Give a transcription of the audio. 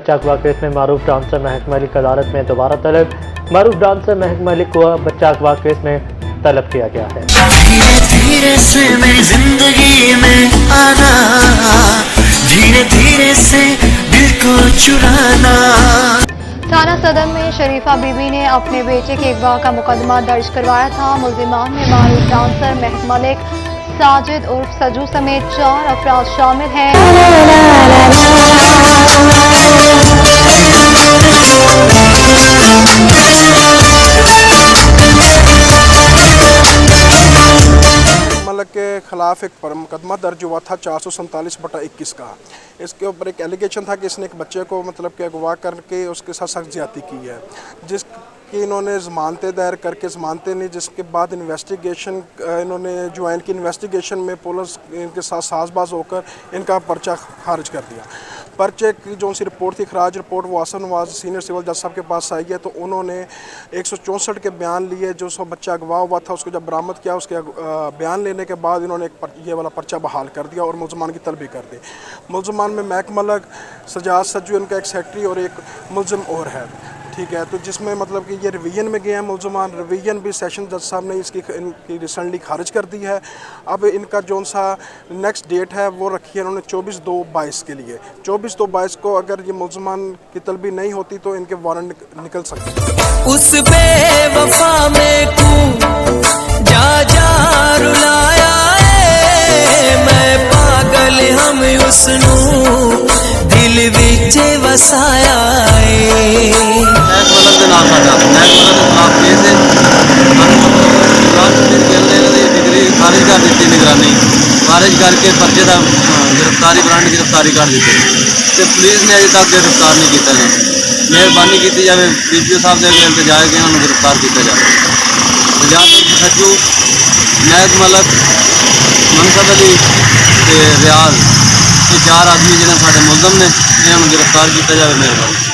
बच्चा अगवा केस में मारूफ डांसर महक मलिक की अदालत में दोबारा तलब। मारूफ डांसर महक मलिक को बच्चा अगवा केस में तलब किया गया है। धीरे धीरे से मेरी जिंदगी में आना, धीरे धीरे से दिल को चुराना। थाना सदर में शरीफा बीबी ने अपने बेटे के अगवा का मुकदमा दर्ज करवाया था। मुल्जिमान में मारूफ डांसर महक मलिक, साजिद उर्फ सजू समेत 4 अफराद शामिल हैं। मलिक के खिलाफ एक मुकदमा दर्ज हुआ था 447/21 का। इसके ऊपर एक एलिगेशन था कि इसने एक बच्चे को मतलब कि अगवा करके उसके साथ सख्त ज्यादती की है, जिसकी इन्होंने ज़मानतें दायर करके ज़मानतें नहीं, जिसके बाद इन्वेस्टिगेशन इन्होंने ज्वाइन की। इन्वेस्टिगेशन में पुलिस इनके साथ साजबाज होकर इनका पर्चा खारिज कर दिया। पर्चे की जो सी रिपोर्ट थी, खराज रिपोर्ट, वो आसन नवाज सीनियर सिविल जज साहब के पास आई है। तो उन्होंने 164 के बयान लिए। जो सो बच्चा अगवा हुआ था उसको जब बरामद किया, उसके बयान लेने के बाद इन्होंने ये वाला पर्चा बहाल कर दिया और मुल्ज़मान की तलबी कर दी। मुल्ज़मान में महक मलिक, सजाद सज्जू इनका एक सेक्रेटरी और एक मुल्ज़िम और है, ठीक है। तो जिसमें मतलब कि ये रिवीजन में गए हैं मुल्ज़मान। रिवीजन भी सेशन जज साहब ने इनकी रिसेंटली खारिज कर दी है। अब इनका जो सा नेक्स्ट डेट है वो रखी है उन्होंने 24/2/22 के लिए। 24/2/22 को अगर ये मुल्ज़मान की तलबी नहीं होती तो इनके वारंट निकल सकते हैं। उस बेवफा में जा जा रुलाया मैं पागल हम उसनू दिल विच वसाया खारिज कर दी निगरानी खारिज करके पर्चे का गिरफ्तारी ब्रांड गिरफ्तारी कर दी तो पुलिस ने अजे तक गिरफ्तार नहीं किया गया। मेहरबानी की जाए DPO साहब के अगे इंतजार के उन्होंने गिरफ्तार किया जाए। सजाद सज्जू, महक मलिक, मनसब अली ते रियाज, ये 4 आदमी जिन्हें साढ़े मुलजम ने इन्होंने गिरफ्तार किया जाए। मेहरबानी।